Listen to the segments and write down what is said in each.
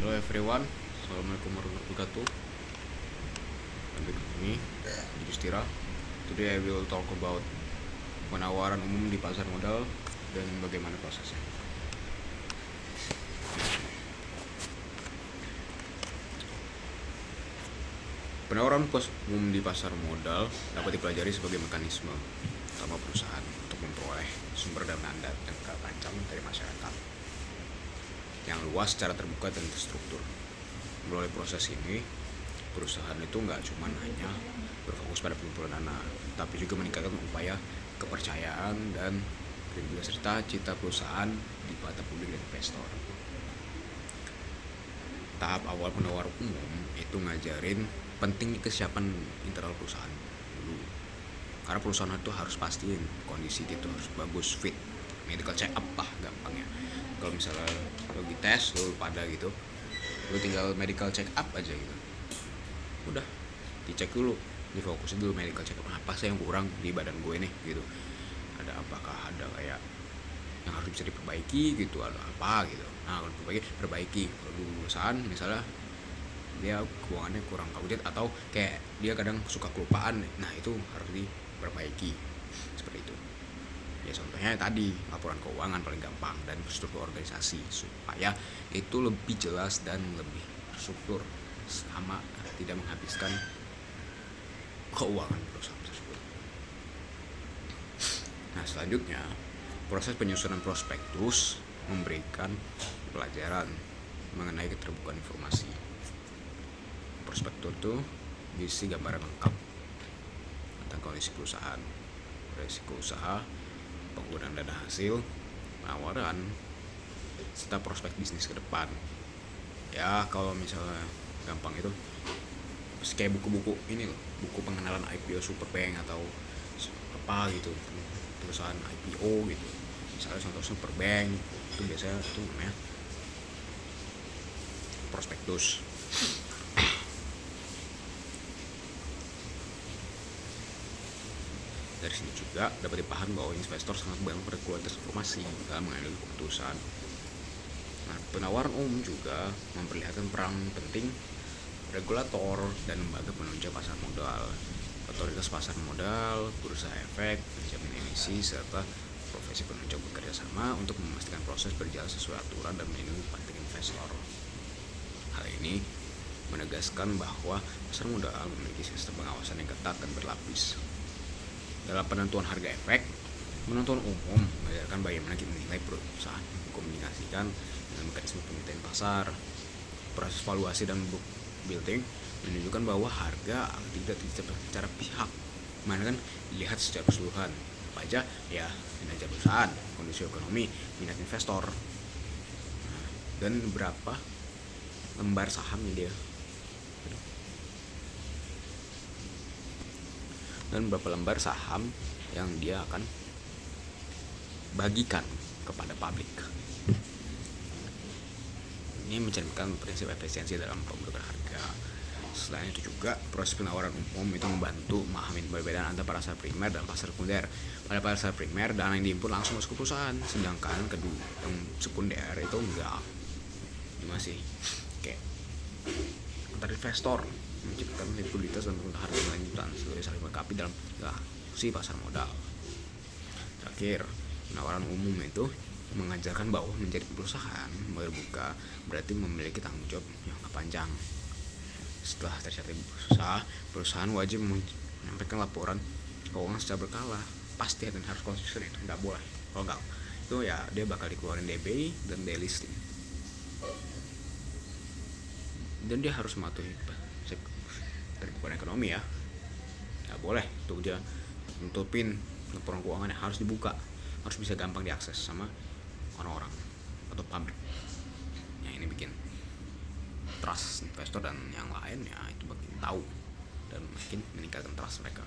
Hello everyone, Assalamualaikum warahmatullahi wabarakatuh. Kembali ke sini, Justira. Today I will talk about penawaran umum di pasar modal dan bagaimana prosesnya. Penawaran umum di pasar modal dapat dipelajari sebagai mekanisme utama perusahaan untuk memperoleh sumber dana dan rancang dari masyarakat yang luas secara terbuka dan terstruktur. Melalui proses ini, perusahaan itu nggak cuma hanya berfokus pada pengumpulan dana, tapi juga meningkatkan upaya kepercayaan dan kredibilitas serta citra perusahaan di mata publik dan investor. Tahap awal penawaran umum itu ngajarin pentingnya kesiapan internal perusahaan dulu. Karena perusahaan itu harus pastiin kondisi itu harus bagus, fit, medical check up lah gampangnya. Kalau misalnya lo dites lo pada gitu, lo tinggal medical check up aja gitu, udah dicek dulu, difokusin dulu medical check up, apa sih yang kurang di badan gue nih gitu, apakah ada kayak yang harus bisa diperbaiki gitu, ada apa gitu. Nah kalau perbaiki kalau lulusan misalnya dia keuangannya kurang audit atau kayak dia kadang suka kelupaan, nah itu harus diperbaiki seperti itu. Ya contohnya tadi laporan keuangan paling gampang dan struktur organisasi supaya itu lebih jelas dan lebih terstruktur sama tidak menghabiskan keuangan perusahaan tersebut. Nah selanjutnya proses penyusunan prospektus memberikan pelajaran mengenai keterbukaan informasi. Prospektus itu berisi gambaran lengkap tentang kondisi perusahaan, risiko usaha, penggunaan dana hasil, penawaran, serta prospek bisnis ke depan. Ya kalau misalnya gampang itu kayak buku-buku ini loh, buku pengenalan IPO Superbank atau apa gitu, perusahaan IPO gitu. Misalnya contoh Superbank itu biasanya itu namanya prospektus. Dari sini juga dapat dipahami bahwa investor sangat bergantung pada kualitas informasi dalam mengambil keputusan. Nah, penawaran umum juga memperlihatkan peran penting regulator dan lembaga penunjang pasar modal, otoritas pasar modal, bursa efek, penjamin emisi, serta profesi penunjang bekerja sama untuk memastikan proses berjalan sesuai aturan dan melindungi kepentingan investor. Hal ini menegaskan bahwa pasar modal memiliki sistem pengawasan yang ketat dan berlapis. Dalam penentuan harga efek, penentuan umum mengajarkan bagaimana kita menilai perusahaan, mengkomunikasikan dengan mekanisme penelitian pasar. Proses valuasi dan book building menunjukkan bahwa harga tidak secara pihak, mana kan dilihat secara keseluruhan, apa aja ya, kinerja perusahaan, kondisi ekonomi, minat investor, dan berapa lembar sahamnya dia, dan berapa lembar saham yang dia akan bagikan kepada publik. Ini mencerminkan prinsip efisiensi dalam pembentukan harga. Selain itu juga proses penawaran umum itu membantu memahami perbedaan antara pasar primer dan pasar sekunder. Pada pasar primer dana yang diimpun langsung masuk ke perusahaan, sedangkan kedua yang sekunder itu enggak. Ini masih kayak antar investor menciptakan likuiditas dan harga lanjutan sebagai saling melengkapi dalam si pasar modal. Terakhir, penawaran umum itu mengajarkan bahwa menjadi perusahaan terbuka berarti memiliki tanggung jawab yang panjang. Setelah tercatat usaha, perusahaan wajib menyampaikan laporan keuangan secara berkala, pasti dan harus konsisten, itu nggak boleh. Kalau nggak, itu ya dia bakal dikeluarin DBI dan delisting. Dan dia harus mematuhi terbukaan ekonomi ya. Nggak boleh tuh dia nutupin laporan keuangan yang harus dibuka, harus bisa gampang diakses sama orang-orang atau publik. Ya ini bikin trust investor dan yang lain ya itu makin tahu dan makin meningkatkan trust mereka.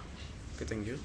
Oke, thank you.